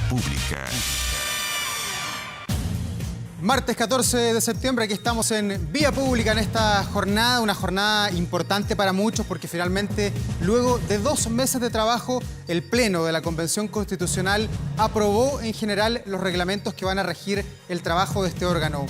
Pública. Martes 14 de septiembre, aquí estamos en Vía Pública en esta jornada, una jornada importante para muchos porque finalmente, luego de 2 meses de trabajo, el Pleno de la Convención Constitucional aprobó en general los reglamentos que van a regir el trabajo de este órgano.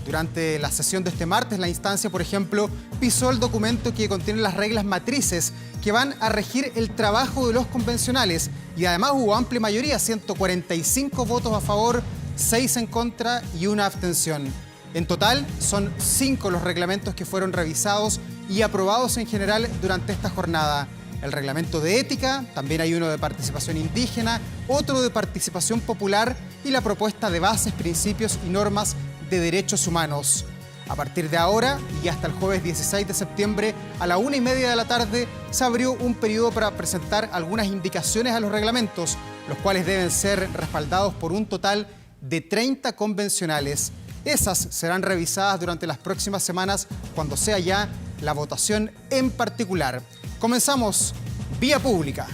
Durante la sesión de este martes, la instancia, por ejemplo, pisó el documento que contiene las reglas matrices que van a regir el trabajo de los convencionales y además hubo amplia mayoría, 145 votos a favor, 6 en contra y 1 abstención. En total, son 5 los reglamentos que fueron revisados y aprobados en general durante esta jornada. El reglamento de ética, también hay uno de participación indígena, otro de participación popular y la propuesta de bases, principios y normas de derechos humanos. A partir de ahora y hasta el jueves 16 de septiembre a la 1:30 de la tarde se abrió un periodo para presentar algunas indicaciones a los reglamentos, los cuales deben ser respaldados por un total de 30 convencionales. Esas serán revisadas durante las próximas semanas cuando sea ya la votación en particular. Comenzamos Vía Pública.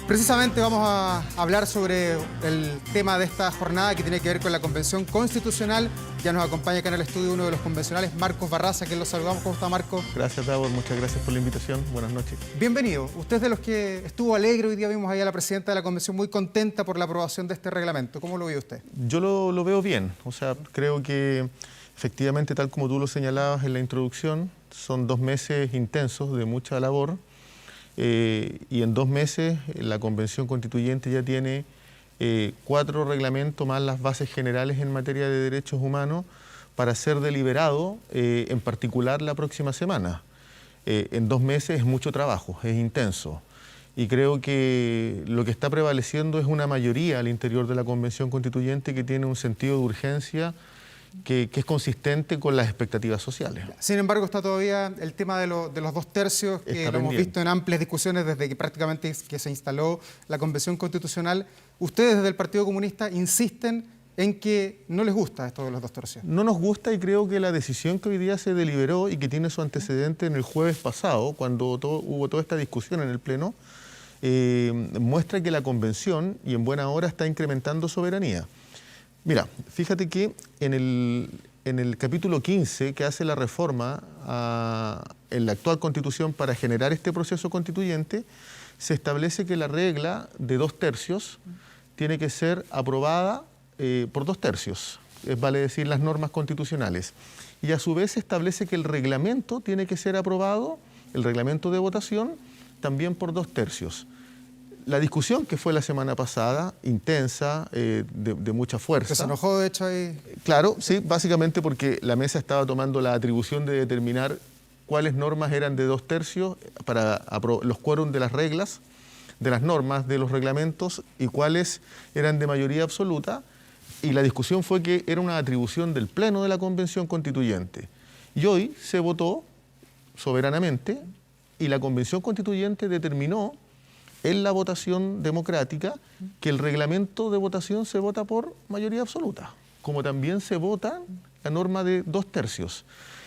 Precisamente vamos a hablar sobre el tema de esta jornada que tiene que ver con la Convención Constitucional. Ya nos acompaña acá en el estudio uno de los convencionales, Marcos Barraza, que lo saludamos. ¿Cómo está, Marcos? Gracias, Davor. Muchas gracias por la invitación. Buenas noches. Bienvenido. Usted es de los que estuvo alegre. Hoy día vimos ahí a la presidenta de la Convención muy contenta por la aprobación de este reglamento. ¿Cómo lo ve usted? Yo lo veo bien. O sea, creo que efectivamente, tal como tú lo señalabas en la introducción, son 2 meses intensos de mucha labor. Y en 2 meses la Convención Constituyente ya tiene 4 reglamentos más las bases generales en materia de derechos humanos para ser deliberado, en particular la próxima semana. En 2 meses es mucho trabajo, es intenso. Y creo que lo que está prevaleciendo es una mayoría al interior de la Convención Constituyente que tiene un sentido de urgencia que es consistente con las expectativas sociales. Sin embargo, está todavía el tema de los 2 tercios, que lo hemos visto en amplias discusiones desde que prácticamente que se instaló la Convención Constitucional. Ustedes desde el Partido Comunista insisten en que no les gusta esto de los 2 tercios. No nos gusta y creo que la decisión que hoy día se deliberó y que tiene su antecedente en el jueves pasado, cuando hubo toda esta discusión en el Pleno, muestra que la Convención, y en buena hora, está incrementando soberanía. Mira, fíjate que en el capítulo 15 que hace la reforma en la actual Constitución para generar este proceso constituyente, se establece que la regla de 2 tercios tiene que ser aprobada por 2 tercios, vale decir las normas constitucionales. Y a su vez se establece que el reglamento tiene que ser aprobado, el reglamento de votación, también por 2 tercios. La discusión que fue la semana pasada, intensa, de mucha fuerza. ¿Se enojó, de hecho, ahí? Claro, sí, básicamente porque la mesa estaba tomando la atribución de determinar cuáles normas eran de 2 tercios para los quórum de las reglas, de las normas, de los reglamentos, y cuáles eran de mayoría absoluta. Y la discusión fue que era una atribución del Pleno de la Convención Constituyente. Y hoy se votó soberanamente y la Convención Constituyente determinó en la votación democrática que el reglamento de votación se vota por mayoría absoluta, como también se vota la norma de 2 tercios.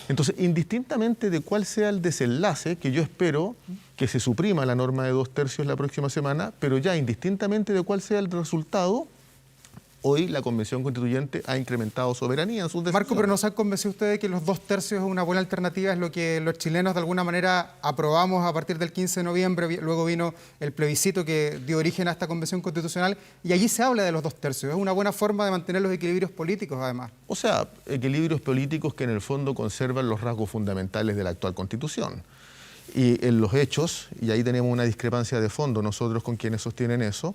Entonces, indistintamente de cuál sea el desenlace, que yo espero que se suprima la norma de 2 tercios la próxima semana, pero ya indistintamente de cuál sea el resultado, hoy la Convención Constituyente ha incrementado soberanía en sus decisiones. Marco, pero ¿nos han convencido ustedes de que los 2 tercios es una buena alternativa? Es lo que los chilenos de alguna manera aprobamos a partir del 15 de noviembre. Luego vino el plebiscito que dio origen a esta Convención Constitucional y allí se habla de los 2 tercios. Es una buena forma de mantener los equilibrios políticos, además. O sea, equilibrios políticos que en el fondo conservan los rasgos fundamentales de la actual Constitución. Y en los hechos, y ahí tenemos una discrepancia de fondo nosotros con quienes sostienen eso,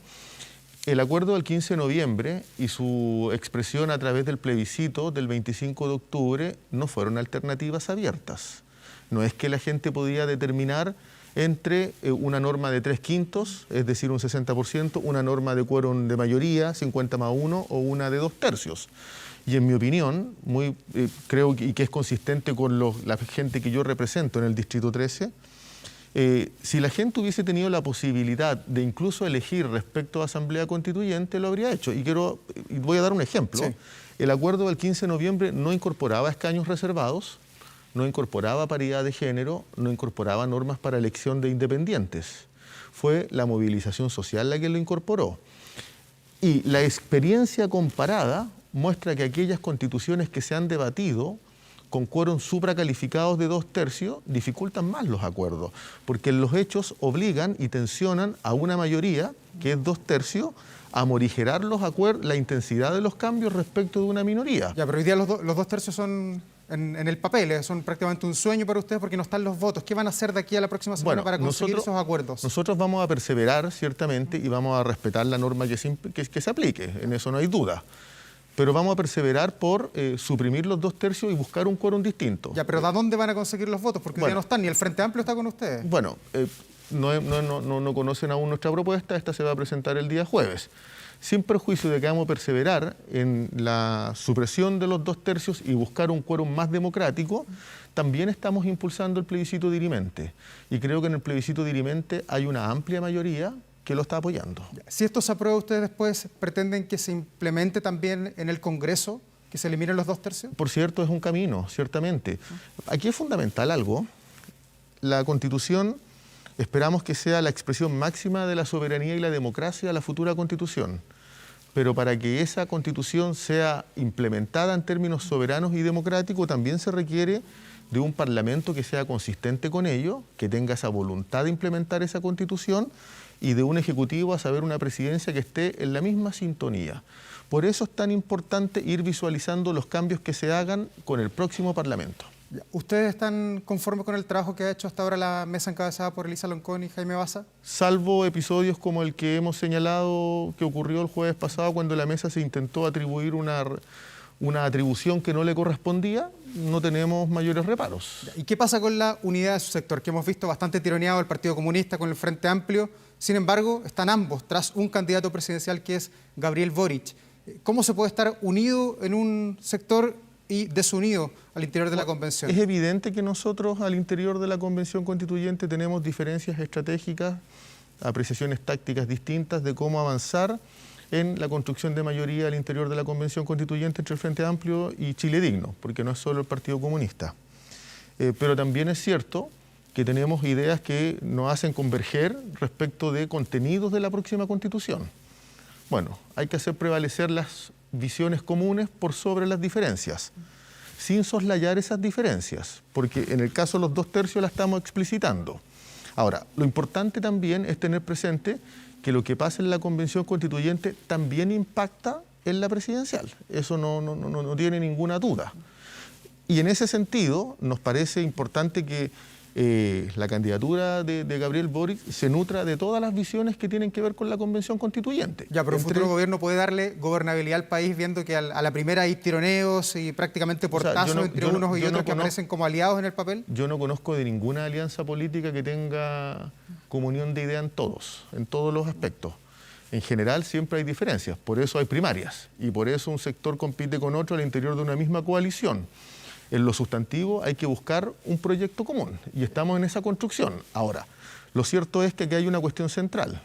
el acuerdo del 15 de noviembre y su expresión a través del plebiscito del 25 de octubre no fueron alternativas abiertas. No es que la gente podía determinar entre una norma de 3/5, es decir, un 60%, una norma de quórum de mayoría, 50+1, o una de 2 tercios. Y en mi opinión, creo que es consistente con la gente que yo represento en el Distrito 13, si la gente hubiese tenido la posibilidad de incluso elegir respecto a Asamblea Constituyente, lo habría hecho. Y voy a dar un ejemplo. Sí. El acuerdo del 15 de noviembre no incorporaba escaños reservados, no incorporaba paridad de género, no incorporaba normas para elección de independientes. Fue la movilización social la que lo incorporó. Y la experiencia comparada muestra que aquellas constituciones que se han debatido con quórum supracalificados de 2/3 dificultan más los acuerdos, porque los hechos obligan y tensionan a una mayoría, que es 2/3, a morigerar la intensidad de los cambios respecto de una minoría. Ya, pero hoy día los 2/3 son en el papel, son prácticamente un sueño para ustedes porque no están los votos. ¿Qué van a hacer de aquí a la próxima semana para conseguir esos acuerdos? Nosotros vamos a perseverar, ciertamente, y vamos a respetar la norma que se aplique, en eso no hay duda. Pero vamos a perseverar por suprimir los 2/3 y buscar un quórum distinto. Ya, pero ¿a dónde van a conseguir los votos? Porque ya no están, ni el Frente Amplio está con ustedes. Bueno, no conocen aún nuestra propuesta, esta se va a presentar el día jueves. Sin perjuicio de que vamos a perseverar en la supresión de los 2/3 y buscar un quórum más democrático, también estamos impulsando el plebiscito dirimente. Y creo que en el plebiscito dirimente hay una amplia mayoría que lo está apoyando. Si esto se aprueba, ¿ustedes después pretenden que se implemente también en el Congreso, que se eliminen los 2/3? Por cierto, es un camino, ciertamente. Aquí es fundamental algo. La Constitución esperamos que sea la expresión máxima de la soberanía y la democracia de la futura Constitución. Pero para que esa Constitución sea implementada en términos soberanos y democráticos, también se requiere de un Parlamento que sea consistente con ello, que tenga esa voluntad de implementar esa Constitución, y de un Ejecutivo, a saber, una presidencia que esté en la misma sintonía. Por eso es tan importante ir visualizando los cambios que se hagan con el próximo Parlamento. ¿Ustedes están conformes con el trabajo que ha hecho hasta ahora la mesa encabezada por Elisa Loncón y Jaime Baza? Salvo episodios como el que hemos señalado que ocurrió el jueves pasado, cuando la mesa se intentó atribuir una atribución que no le correspondía, no tenemos mayores reparos. ¿Y qué pasa con la unidad de su sector? Que hemos visto bastante tironeado el Partido Comunista con el Frente Amplio. Sin embargo, están ambos tras un candidato presidencial que es Gabriel Boric. ¿Cómo se puede estar unido en un sector y desunido al interior de la Convención? Es evidente que nosotros al interior de la Convención Constituyente tenemos diferencias estratégicas, apreciaciones tácticas distintas de cómo avanzar en la construcción de mayoría al interior de la Convención Constituyente entre el Frente Amplio y Chile Digno, porque no es solo el Partido Comunista. Pero también es cierto que tenemos ideas que nos hacen converger respecto de contenidos de la próxima Constitución. Bueno, hay que hacer prevalecer las visiones comunes por sobre las diferencias, sin soslayar esas diferencias, porque en el caso de los 2/3 la estamos explicitando. Ahora, lo importante también es tener presente que lo que pasa en la Convención Constituyente también impacta en la presidencial. Eso no tiene ninguna duda. Y en ese sentido, nos parece importante que la candidatura de Gabriel Boric se nutra de todas las visiones que tienen que ver con la Convención Constituyente. Ya, pero un futuro gobierno puede darle gobernabilidad al país viendo que a la primera hay tironeos y prácticamente portazos entre unos y otros que aparecen como aliados en el papel. Yo no conozco de ninguna alianza política que tenga comunión de idea en todos los aspectos. En general siempre hay diferencias, por eso hay primarias y por eso un sector compite con otro al interior de una misma coalición. En lo sustantivo hay que buscar un proyecto común y estamos en esa construcción. Ahora, lo cierto es que aquí hay una cuestión central.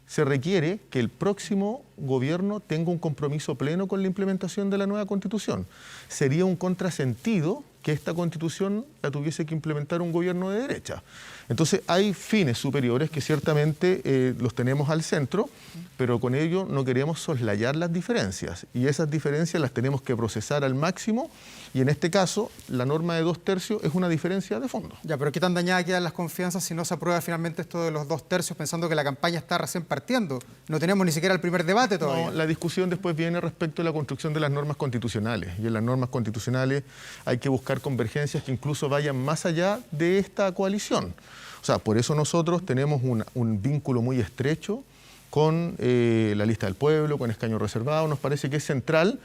Se requiere que el próximo gobierno tenga un compromiso pleno con la implementación de la nueva Constitución. Sería un contrasentido que esta Constitución la tuviese que implementar un gobierno de derecha. Entonces hay fines superiores que ciertamente los tenemos al centro, pero con ello no queremos soslayar las diferencias y esas diferencias las tenemos que procesar al máximo y en este caso la norma de 2/3 es una diferencia de fondo. Ya, pero ¿qué tan dañadas quedan las confianzas si no se aprueba finalmente esto de los 2/3 pensando que la campaña está recién partiendo? No tenemos ni siquiera el primer debate todavía. No, la discusión después viene respecto a la construcción de las normas constitucionales y en las normas constitucionales hay que buscar convergencias que incluso vayan más allá de esta coalición. O sea, por eso nosotros tenemos un vínculo muy estrecho con la lista del pueblo, con escaños reservados. Nos parece que es central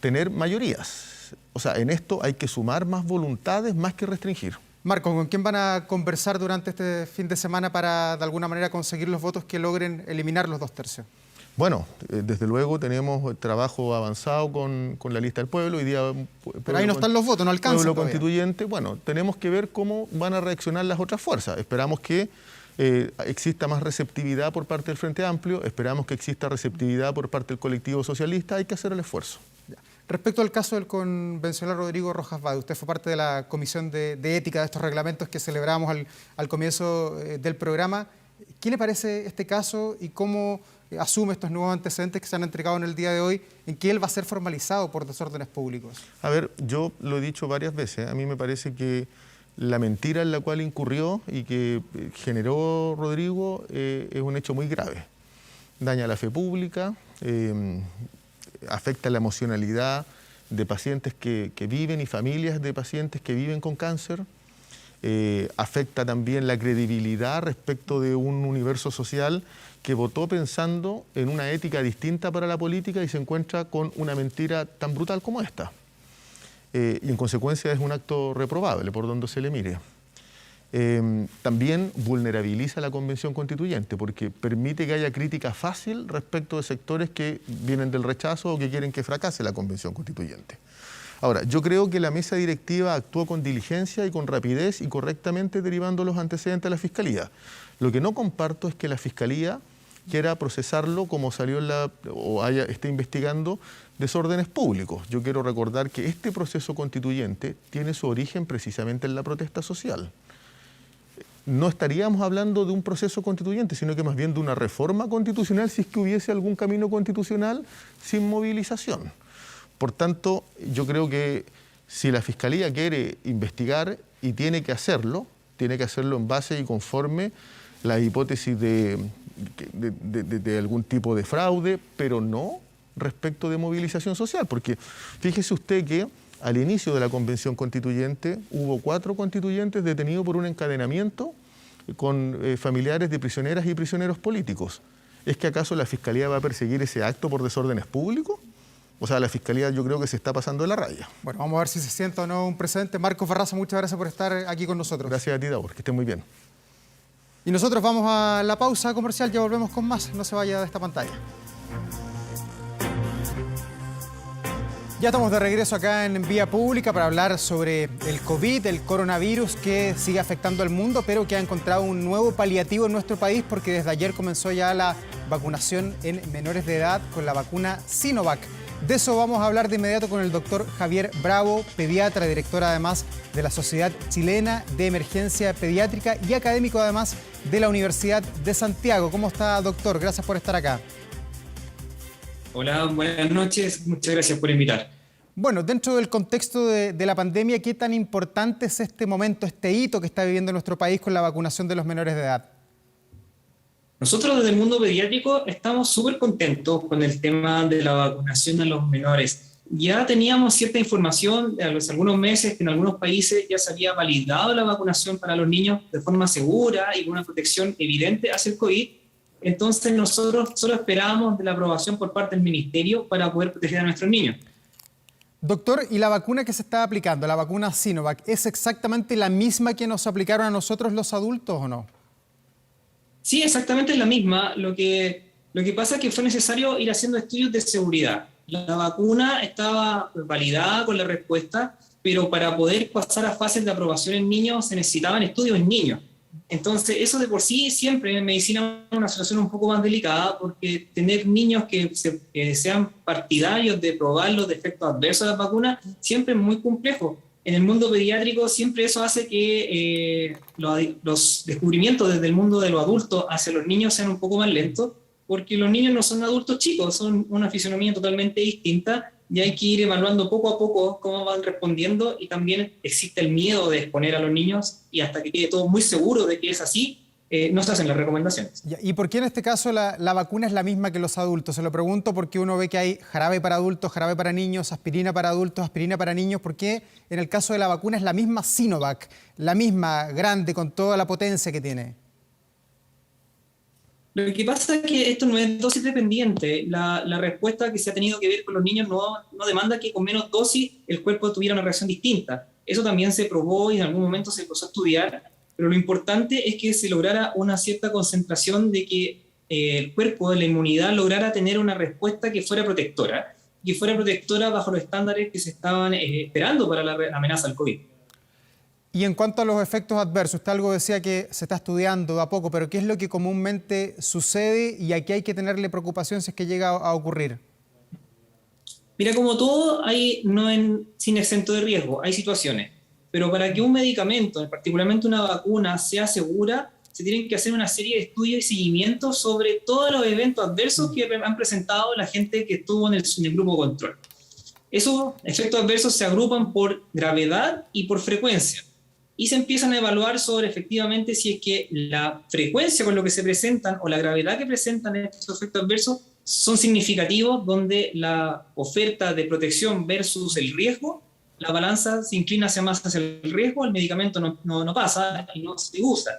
tener mayorías. O sea, en esto hay que sumar más voluntades más que restringir. Marco, ¿con quién van a conversar durante este fin de semana para de alguna manera conseguir los votos que logren eliminar los 2/3? Bueno, desde luego tenemos trabajo avanzado con la lista del pueblo. Hoy día, pero ahí no están los votos, no alcanza. Pueblo constituyente, bueno, tenemos que ver cómo van a reaccionar las otras fuerzas. Esperamos que exista más receptividad por parte del Frente Amplio, esperamos que exista receptividad por parte del colectivo socialista, hay que hacer el esfuerzo. Respecto al caso del convencional Rodrigo Rojas Vade, usted fue parte de la comisión de ética de estos reglamentos que celebramos al comienzo del programa. ¿Qué le parece este caso y cómo asume estos nuevos antecedentes que se han entregado en el día de hoy, en que él va a ser formalizado por desórdenes públicos? A ver, yo lo he dicho varias veces. A mí me parece que la mentira en la cual incurrió y que generó Rodrigo es un hecho muy grave. Daña la fe pública, afecta la emocionalidad de pacientes que viven y familias de pacientes que viven con cáncer, afecta también la credibilidad respecto de un universo social que votó pensando en una ética distinta para la política y se encuentra con una mentira tan brutal como esta. Y en consecuencia es un acto reprobable por donde se le mire. También vulnerabiliza la Convención Constituyente porque permite que haya crítica fácil respecto de sectores que vienen del rechazo o que quieren que fracase la Convención Constituyente. Ahora, yo creo que la mesa directiva actuó con diligencia y con rapidez y correctamente derivando los antecedentes a la Fiscalía. Lo que no comparto es que la Fiscalía quiera procesarlo como salió esté investigando desórdenes públicos. Yo quiero recordar que este proceso constituyente tiene su origen precisamente en la protesta social. No estaríamos hablando de un proceso constituyente, sino que más bien de una reforma constitucional si es que hubiese algún camino constitucional sin movilización. Por tanto, yo creo que si la Fiscalía quiere investigar y tiene que hacerlo en base y conforme la hipótesis de algún tipo de fraude, pero no respecto de movilización social, porque fíjese usted que al inicio de la Convención Constituyente hubo 4 constituyentes detenidos por un encadenamiento con familiares de prisioneras y prisioneros políticos. ¿Es que acaso la Fiscalía va a perseguir ese acto por desórdenes públicos? O sea, la Fiscalía yo creo que se está pasando de la raya. Bueno, vamos a ver si se sienta o no un precedente. Marcos Barraza, muchas gracias por estar aquí con nosotros. Gracias a ti, Davor, que estés muy bien. Y nosotros vamos a la pausa comercial, ya volvemos con más. No se vaya de esta pantalla. Ya estamos de regreso acá en Vía Pública para hablar sobre el COVID, el coronavirus que sigue afectando al mundo, pero que ha encontrado un nuevo paliativo en nuestro país porque desde ayer comenzó ya la vacunación en menores de edad con la vacuna Sinovac. De eso vamos a hablar de inmediato con el doctor Javier Bravo, pediatra, director además de la Sociedad Chilena de Emergencia Pediátrica y académico además de la Universidad de Santiago. ¿Cómo está, doctor? Gracias por estar acá. Hola, buenas noches. Muchas gracias por invitar. Bueno, dentro del contexto de la pandemia, ¿qué tan importante es este momento, este hito que está viviendo nuestro país con la vacunación de los menores de edad? Nosotros desde el mundo pediátrico estamos súper contentos con el tema de la vacunación a los menores. Ya teníamos cierta información de hace algunos meses que en algunos países ya se había validado la vacunación para los niños de forma segura y con una protección evidente hacia el COVID. Entonces nosotros solo esperábamos de la aprobación por parte del Ministerio para poder proteger a nuestros niños. Doctor, ¿y la vacuna que se está aplicando, la vacuna Sinovac, es exactamente la misma que nos aplicaron a nosotros los adultos o no? Sí, exactamente la misma. Lo que pasa es que fue necesario ir haciendo estudios de seguridad. La vacuna estaba validada con la respuesta, pero para poder pasar a fases de aprobación en niños se necesitaban estudios en niños. Entonces, eso de por sí siempre en medicina es una situación un poco más delicada porque tener niños que sean partidarios de probar los efectos adversos de la vacuna siempre es muy complejo. En el mundo pediátrico siempre eso hace que los descubrimientos desde el mundo de los adultos hacia los niños sean un poco más lentos, porque los niños no son adultos chicos, son una fisonomía totalmente distinta y hay que ir evaluando poco a poco cómo van respondiendo y también existe el miedo de exponer a los niños y hasta que quede todo muy seguro de que es así, no se hacen las recomendaciones. ¿Y por qué en este caso la vacuna es la misma que los adultos? Se lo pregunto porque uno ve que hay jarabe para adultos, jarabe para niños, aspirina para adultos, aspirina para niños. ¿Por qué en el caso de la vacuna es la misma Sinovac, la misma, grande, con toda la potencia que tiene? Lo que pasa es que esto no es dosis dependiente. La respuesta que se ha tenido que ver con los niños no demanda que con menos dosis el cuerpo tuviera una reacción distinta. Eso también se probó y en algún momento se empezó a estudiar, pero lo importante es que se lograra una cierta concentración de que el cuerpo, la inmunidad, lograra tener una respuesta que fuera protectora bajo los estándares que se estaban esperando para la amenaza al COVID. Y en cuanto a los efectos adversos, usted algo decía que se está estudiando de a poco, pero ¿qué es lo que comúnmente sucede y a qué hay que tenerle preocupación si es que llega a ocurrir? Mira, como todo, sin exento de riesgo, hay situaciones. Pero para que un medicamento, particularmente una vacuna, sea segura, se tienen que hacer una serie de estudios y seguimientos sobre todos los eventos adversos que han presentado la gente que estuvo en el grupo control. Esos efectos adversos se agrupan por gravedad y por frecuencia. Y se empiezan a evaluar sobre efectivamente si es que la frecuencia con lo que se presentan o la gravedad que presentan estos efectos adversos son significativos, donde la oferta de protección versus el riesgo, la balanza se inclina más hacia el riesgo, el medicamento no pasa y no se usa.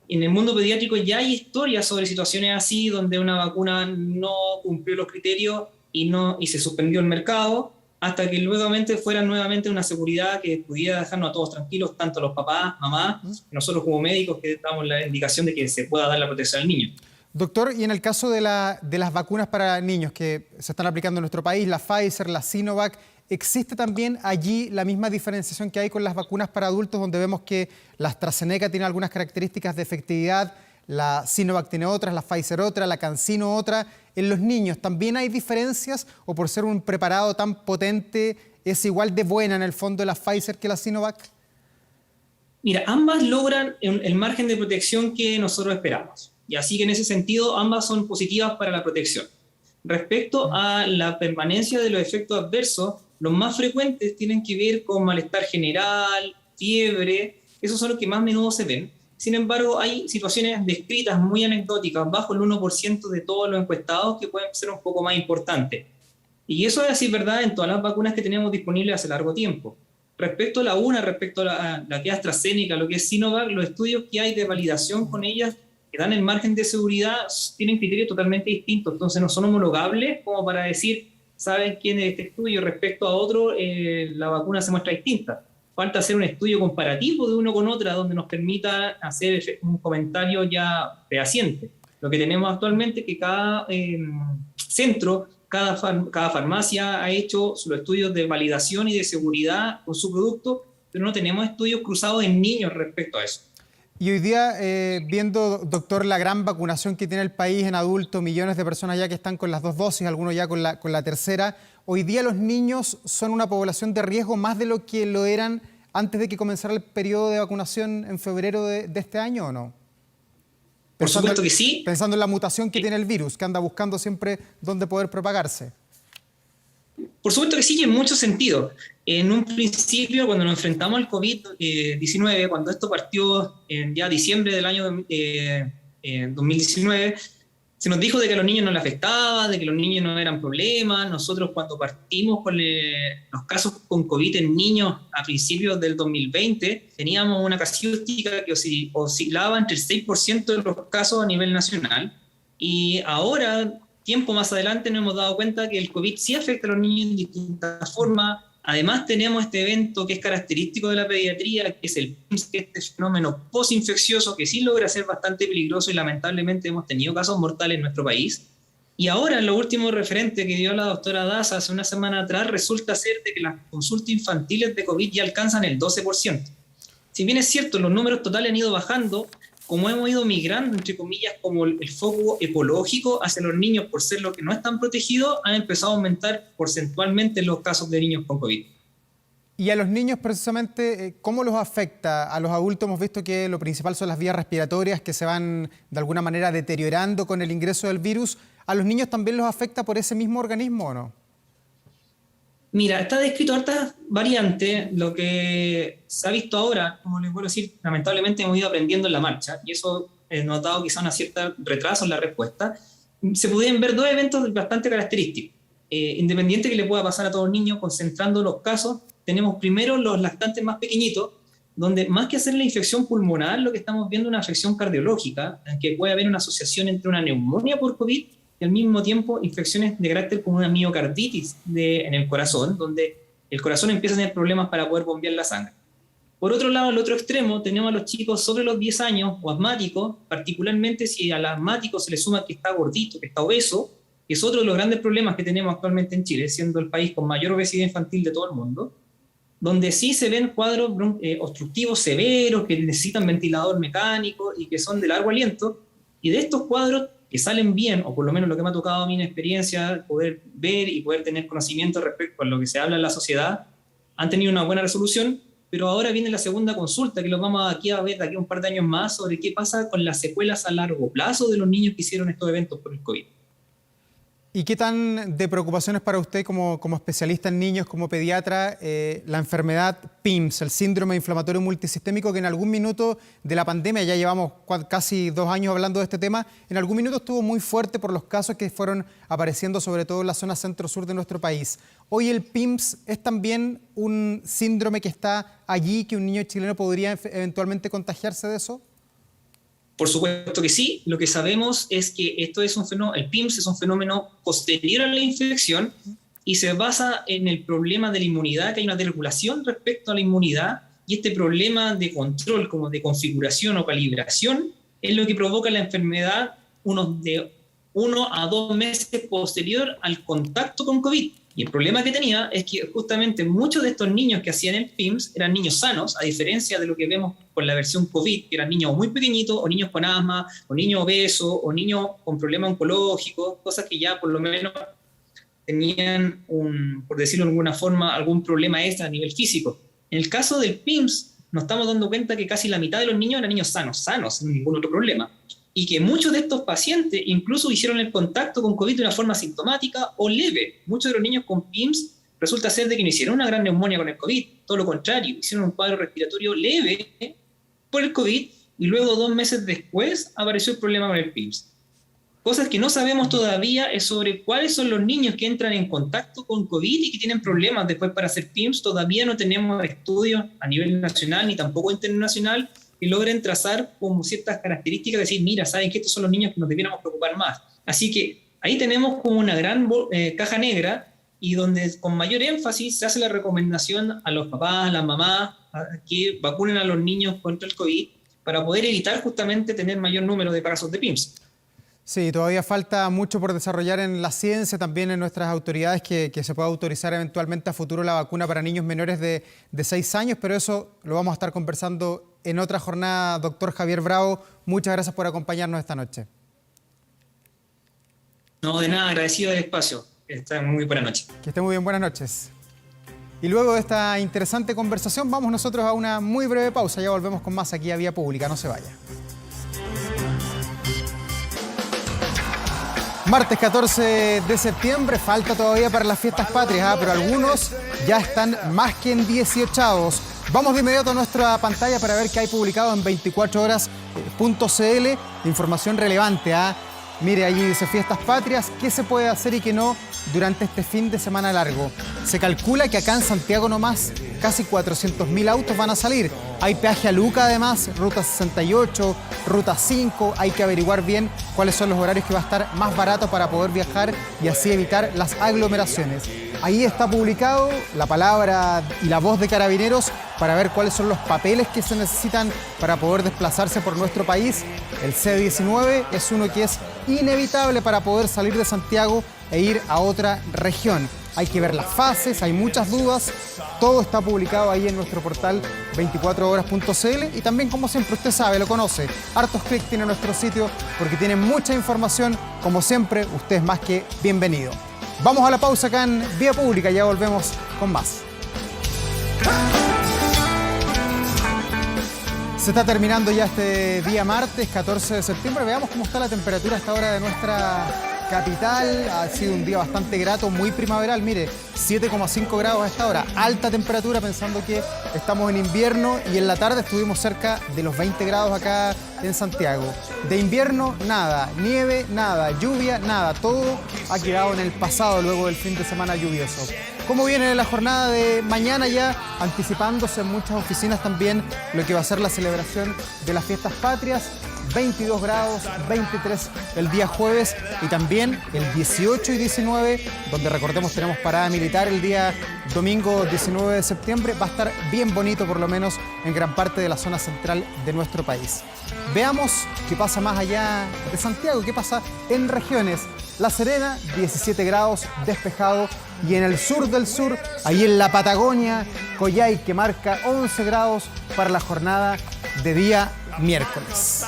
En el mundo pediátrico ya hay historias sobre situaciones así, donde una vacuna no cumplió los criterios y se suspendió el mercado, hasta que nuevamente fuera nuevamente una seguridad que pudiera dejarnos a todos tranquilos, tanto los papás, mamás, nosotros como médicos que damos la indicación de que se pueda dar la protección al niño. Doctor, y en el caso de las vacunas para niños que se están aplicando en nuestro país, la Pfizer, la Sinovac, ¿existe también allí la misma diferenciación que hay con las vacunas para adultos, donde vemos que la AstraZeneca tiene algunas características de efectividad, la Sinovac tiene otras, la Pfizer otra, la CanSino otra? ¿En los niños también hay diferencias o por ser un preparado tan potente es igual de buena en el fondo la Pfizer que la Sinovac? Mira, ambas logran el margen de protección que nosotros esperamos. Y así que en ese sentido ambas son positivas para la protección. Respecto a la permanencia de los efectos adversos, los más frecuentes tienen que ver con malestar general, fiebre, esos son los que más a menudo se ven. Sin embargo, hay situaciones descritas muy anecdóticas, bajo el 1% de todos los encuestados, que pueden ser un poco más importantes. Y eso es así, ¿verdad?, en todas las vacunas que tenemos disponibles hace largo tiempo. Respecto a la que es AstraZeneca, lo que es Sinovac, los estudios que hay de validación con ellas que dan el margen de seguridad tienen criterios totalmente distintos, entonces no son homologables como para decir, ¿saben quién es este estudio respecto a otro? La vacuna se muestra distinta. Falta hacer un estudio comparativo de uno con otra donde nos permita hacer un comentario ya fehaciente. Lo que tenemos actualmente es que cada centro, cada farmacia ha hecho sus estudios de validación y de seguridad con su producto, pero no tenemos estudios cruzados en niños respecto a eso. Y hoy día, viendo, doctor, la gran vacunación que tiene el país en adultos, millones de personas ya que están con las 2 dosis, algunos ya con la tercera, hoy día los niños son una población de riesgo más de lo que lo eran antes de que comenzara el periodo de vacunación en febrero de este año, ¿o no? Por supuesto que sí. Pensando en la mutación que tiene el virus, que anda buscando siempre dónde poder propagarse. Por supuesto que sí, y en muchos sentidos. En un principio, cuando nos enfrentamos al COVID-19, cuando esto partió en ya diciembre del año 2019, se nos dijo de que a los niños no les afectaba, de que los niños no eran problemas. Nosotros cuando partimos con los casos con COVID en niños a principios del 2020, teníamos una casuística que oscilaba entre el 6% de los casos a nivel nacional. Y ahora, tiempo más adelante, nos hemos dado cuenta que el COVID sí afecta a los niños en distintas formas. Además tenemos este evento que es característico de la pediatría, que es el PIMS, que es este fenómeno posinfeccioso que sí logra ser bastante peligroso y lamentablemente hemos tenido casos mortales en nuestro país. Y ahora, en lo último referente que dio la doctora Daza hace una semana atrás, resulta ser de que las consultas infantiles de COVID ya alcanzan el 12%. Si bien es cierto, los números totales han ido bajando, como hemos ido migrando, entre comillas, como el foco ecológico hacia los niños por ser los que no están protegidos, han empezado a aumentar porcentualmente los casos de niños con COVID. Y a los niños, precisamente, ¿cómo los afecta? A los adultos hemos visto que lo principal son las vías respiratorias que se van de alguna manera deteriorando con el ingreso del virus. ¿A los niños también los afecta por ese mismo organismo o no? Mira, está descrito hartas variantes. Lo que se ha visto ahora, como les puedo decir, lamentablemente hemos ido aprendiendo en la marcha y eso nos ha dado quizá una cierta retraso en la respuesta. Se pueden ver 2 eventos bastante característicos. Independiente que le pueda pasar a todos los niños, concentrando los casos, tenemos primero los lactantes más pequeñitos, donde más que hacer la infección pulmonar, lo que estamos viendo es una afección cardiológica, en que puede haber una asociación entre una neumonía por COVID y al mismo tiempo infecciones de carácter como una miocarditis en el corazón, donde el corazón empieza a tener problemas para poder bombear la sangre. Por otro lado, al otro extremo, tenemos a los chicos sobre los 10 años o asmáticos, particularmente si al asmático se le suma que está gordito, que está obeso, que es otro de los grandes problemas que tenemos actualmente en Chile, siendo el país con mayor obesidad infantil de todo el mundo, donde sí se ven cuadros obstructivos severos que necesitan ventilador mecánico y que son de largo aliento, y de estos cuadros que salen bien, o por lo menos lo que me ha tocado a mí en experiencia, poder ver y poder tener conocimiento respecto a lo que se habla en la sociedad, han tenido una buena resolución, pero ahora viene la segunda consulta, que lo vamos aquí a ver de aquí a un par de años más, sobre qué pasa con las secuelas a largo plazo de los niños que hicieron estos eventos por el COVID. ¿Y qué tan de preocupación es para usted como especialista en niños, como pediatra, la enfermedad PIMS, el síndrome inflamatorio multisistémico, que en algún minuto de la pandemia, ya llevamos casi 2 años hablando de este tema, en algún minuto estuvo muy fuerte por los casos que fueron apareciendo sobre todo en la zona centro-sur de nuestro país? ¿Hoy el PIMS es también un síndrome que está allí, que un niño chileno podría eventualmente contagiarse de eso? Por supuesto que sí. Lo que sabemos es que esto es un fenómeno, el PIMS es un fenómeno posterior a la infección y se basa en el problema de la inmunidad, que hay una desregulación respecto a la inmunidad, y este problema de control, como de configuración o calibración, es lo que provoca la enfermedad de 1 a 2 meses posterior al contacto con COVID. Y el problema que tenía es que justamente muchos de estos niños que hacían el PIMS eran niños sanos, a diferencia de lo que vemos con la versión COVID, que eran niños muy pequeñitos, o niños con asma, o niños obesos, o niños con problemas oncológicos, cosas que ya por lo menos tenían, por decirlo de alguna forma, algún problema extra a nivel físico. En el caso del PIMS, nos estamos dando cuenta que casi la mitad de los niños eran niños sanos, sin ningún otro problema. Y que muchos de estos pacientes incluso hicieron el contacto con COVID de una forma sintomática o leve. Muchos de los niños con PIMS resulta ser de que no hicieron una gran neumonía con el COVID, todo lo contrario, hicieron un cuadro respiratorio leve por el COVID y luego 2 meses después apareció el problema con el PIMS. Cosas que no sabemos todavía es sobre cuáles son los niños que entran en contacto con COVID y que tienen problemas después para hacer PIMS. Todavía no tenemos estudios a nivel nacional ni tampoco internacional que logren trazar como ciertas características, decir, mira, saben que estos son los niños que nos debiéramos preocupar más. Así que ahí tenemos como una gran caja negra, y donde con mayor énfasis se hace la recomendación a los papás, a las mamás, a que vacunen a los niños contra el COVID para poder evitar justamente tener mayor número de casos de PIMS. Sí, todavía falta mucho por desarrollar en la ciencia, también en nuestras autoridades, que se pueda autorizar eventualmente a futuro la vacuna para niños menores de 6 años, pero eso lo vamos a estar conversando en otra jornada. Doctor Javier Bravo, muchas gracias por acompañarnos esta noche. No, de nada, agradecido del espacio. Que estén muy buena noche. Que esté muy bien, buenas noches. Y luego de esta interesante conversación, vamos nosotros a una muy breve pausa. Ya volvemos con más aquí a Vía Pública, no se vaya. Martes 14 de septiembre, falta todavía para las fiestas patrias, pero algunos ya están más que en 18avos. Vamos de inmediato a nuestra pantalla para ver qué hay publicado en 24horas.cl, información relevante. Mire, allí dice fiestas patrias, qué se puede hacer y qué no durante este fin de semana largo. Se calcula que acá en Santiago nomás casi 400.000 autos van a salir. Hay peaje a Luca además, ruta 68, ruta 5. Hay que averiguar bien cuáles son los horarios que va a estar más barato para poder viajar y así evitar las aglomeraciones. Ahí está publicado la palabra y la voz de Carabineros para ver cuáles son los papeles que se necesitan para poder desplazarse por nuestro país. El C-19 es uno que es inevitable para poder salir de Santiago e ir a otra región. Hay que ver las fases, hay muchas dudas. Todo está publicado ahí en nuestro portal 24horas.cl y también, como siempre, usted sabe, lo conoce. Hartos clics tiene nuestro sitio porque tiene mucha información. Como siempre, usted es más que bienvenido. Vamos a la pausa acá en Vía Pública, ya volvemos con más. Se está terminando ya este día martes 14 de septiembre. Veamos cómo está la temperatura a esta hora de nuestra capital. Ha sido un día bastante grato, muy primaveral. Mire, 7,5 grados a esta hora. Alta temperatura pensando que estamos en invierno, y en la tarde estuvimos cerca de los 20 grados acá en Santiago. De invierno, nada. Nieve, nada. Lluvia, nada. Todo ha quedado en el pasado luego del fin de semana lluvioso. ¿Cómo viene la jornada de mañana, ya anticipándose en muchas oficinas también lo que va a ser la celebración de las fiestas patrias? 22 grados, 23 el día jueves, y también el 18 y 19, donde recordemos tenemos parada militar el día domingo 19 de septiembre. Va a estar bien bonito, por lo menos en gran parte de la zona central de nuestro país. Veamos qué pasa más allá de Santiago, qué pasa en regiones. La Serena, 17 grados, despejado. Y en el sur del sur, ahí en la Patagonia, Coyhai, que marca 11 grados para la jornada de día miércoles.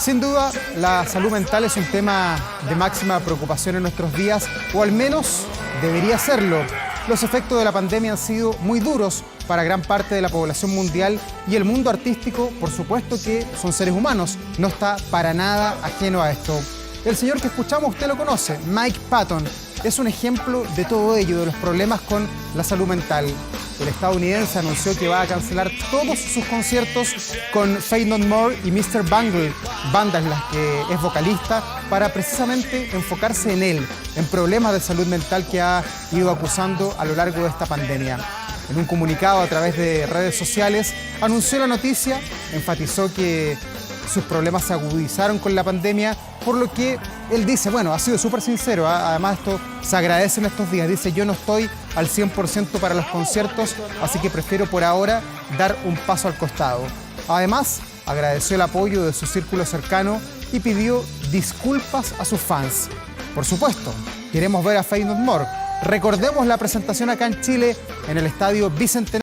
Sin duda, la salud mental es un tema de máxima preocupación en nuestros días, o al menos debería serlo. Los efectos de la pandemia han sido muy duros para gran parte de la población mundial y el mundo artístico, por supuesto que son seres humanos, no está para nada ajeno a esto. El señor que escuchamos, usted lo conoce, Mike Patton, es un ejemplo de todo ello, de los problemas con la salud mental. El estadounidense anunció que va a cancelar todos sus conciertos con Faith No More y Mr. Bungle, bandas en las que es vocalista, para precisamente enfocarse en él, en problemas de salud mental que ha ido acusando a lo largo de esta pandemia. En un comunicado a través de redes sociales, anunció la noticia, enfatizó que sus problemas se agudizaron con la pandemia, por lo que él dice, bueno, ha sido súper sincero, además esto se agradece en estos días, dice, yo no estoy al 100% para los conciertos, así que prefiero por ahora dar un paso al costado. Además, agradeció el apoyo de su círculo cercano y pidió disculpas a sus fans. Por supuesto, queremos ver a Faith No More. Recordemos la presentación acá en Chile, en el Estadio Bicentenario.